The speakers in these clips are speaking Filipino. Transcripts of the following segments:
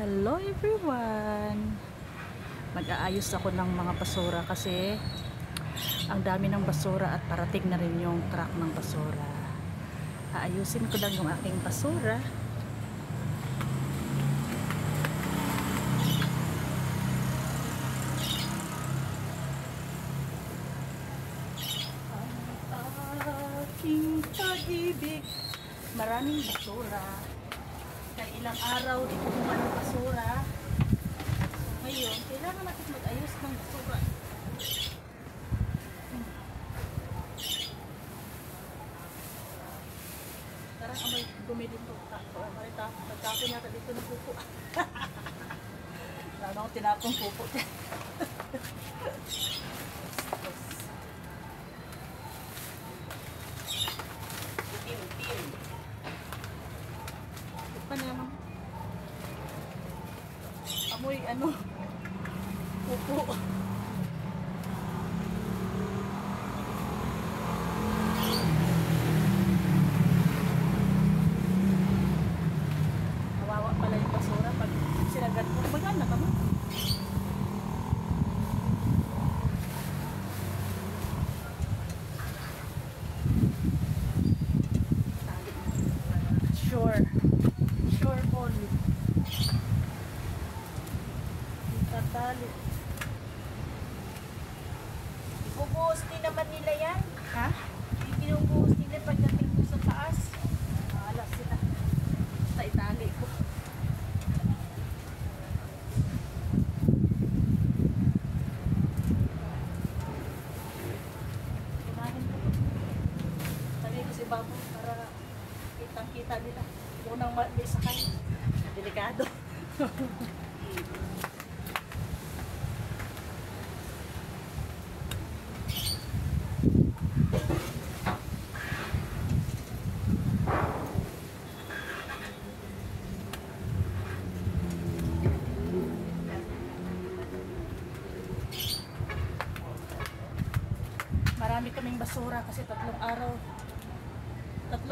Hello everyone! Mag-aayos ako ng mga basura kasi ang dami ng basura at parating na rin yung truck ng basura. Aayusin ko lang yung aking basura. Ang aking pag-ibig, maraming basura. Kaya ilang araw di kumuha ng basura. So ngayon, kailangan natin mag-ayos ng basura. Parang amoy dumi dito. Marita, nagtapon yata dito ng pupo. Lalo akong tinapong pupo. Itim. Pa naman. Amoy pupo. Kawawa pala yung basura pag sinagat mo. Maganda ka mo. Sure all. Tatali. Ibubuhos din naman nila yan. Ha? Ibinubuhos nila pagdating mo sa taas. Wala sila. Basta itali ko. Kumain ko. Tali ko si Babo para kitang-kita nila. Unang may sakay. Delikado. Marami kaming basura kasi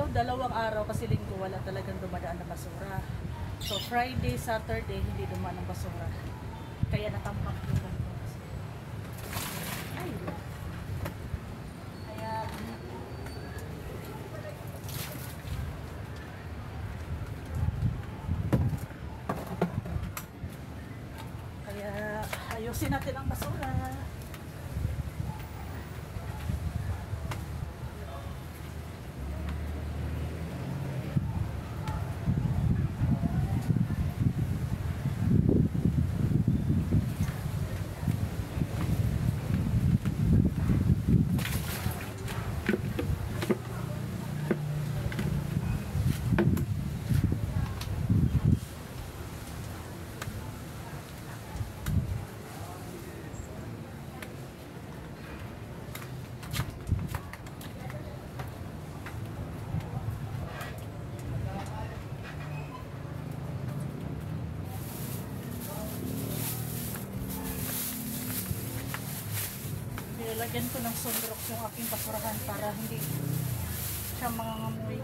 dalawang araw kasi linggo wala talagang dumadaan na basura. So Friday, Saturday hindi dumaan ng basura. Kaya natampak yung basura. Ay. Kaya ayusin natin ang basura. Nilagyan ko ng sunrox yung aking basurahan para hindi siya mangangamoy.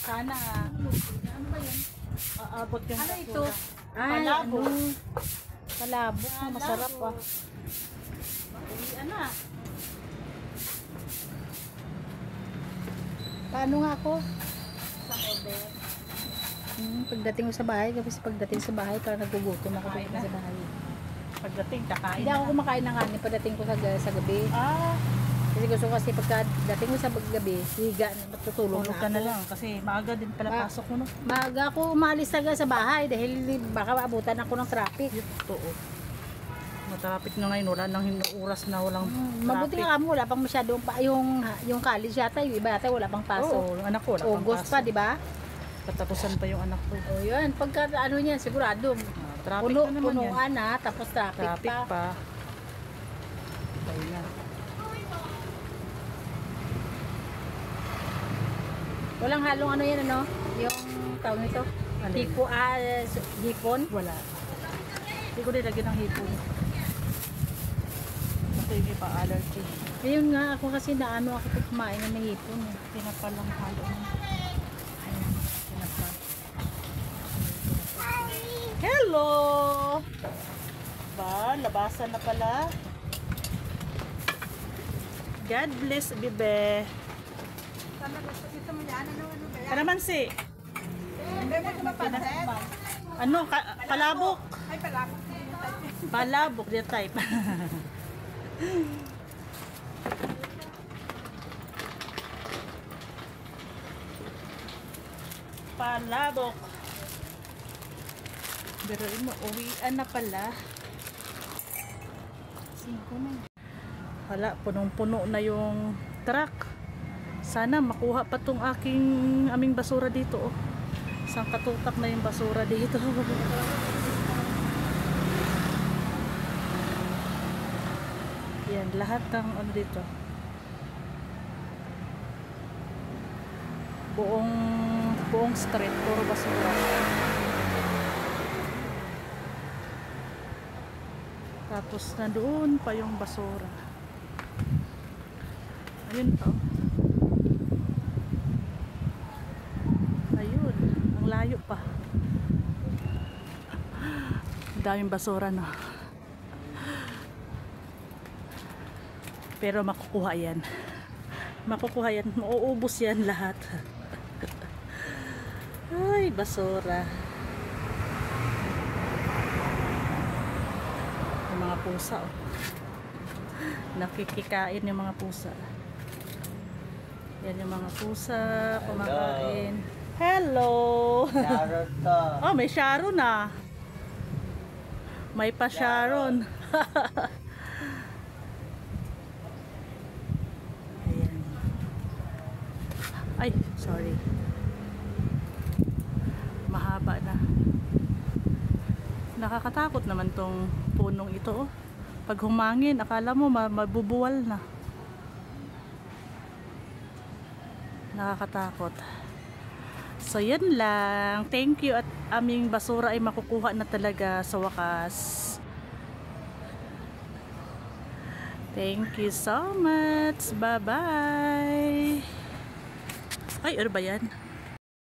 Sana. Ano ba yan? Aabot yung Ano basura. ito? Ay, Palabo. Palabo. Masarap ah. Uwian na. Paano nga ako? Sa order. Pagdating ko sa bahay, kasi pagdating sa bahay, parang nagugutom ako Kakain sa na. bahay. Pagdating, kakain Hindi ako kumakain ng kanin pagdating ko sa gabi. Kasi gusto ko kasi pagdating ko sa gabi, higa, matutulog Tulog na ka ako. na lang kasi maaga din pala pasok mo, no? Maaga ako umalis talaga sa bahay dahil baka maabutan ako ng traffic. Totoo. traffic na ngayon, wala nang oras na walang Mabuti traffic. nga mo, wala pang masyadong pa, yung college yata, yung iba yata wala pang pasok. Oo, yung anak ko wala pang August pa, pasok. di ba? Katapusan pa yung anak ko. O yun, pagka ano niyan, sigurado. Traffic na naman yan. Punuan na, tapos traffic, Traffic pa. pa. Ayun na. Walang halong ano yan, ano? Yung tawag nito? Alin? Hipon? Wala. Hindi ko nilagyan ng hipon. Kasi hindi pa allergy. Ayun nga, ako kasi naano ako pag kumain ng hipon. Pinapalang halo na. Ayun, pinapal. Hello! Ba, labasan na pala. God bless, bebe. Kalamansi. Ano? Palabok. Ay, palabok. Palabok, the type. Palabok. Pero mo, uwian na pala. 5 na. Hala, punong-puno na yung truck. Sana makuha pa tong aming basura dito. Oh. Isang katutak na yung basura dito. Yan, lahat ng ano dito. Buong street, puro basura. Tapos na doon pa yung basura. Ayun pa. Ayun, ang layo pa. Ang daming basura na. Pero makukuha yan. Makukuha yan. Mauubos yan lahat. Ay, basura. Yung mga pusa, oh. Nakikikain yung mga pusa. Yan yung mga pusa, kumakain. Hello! Sharon to. Oh, may Sharon na. May pa Sharon. Ayan. Ay, sorry. Mahaba na. Nakakatakot naman tong punong ito. Oh. Pag humangin, akala mo mabubuwal na. Nakakatakot. So, yan lang. Thank you at aming basura ay makukuha na talaga sa wakas. Thank you so much. Bye-bye. Ay, ano ba yan?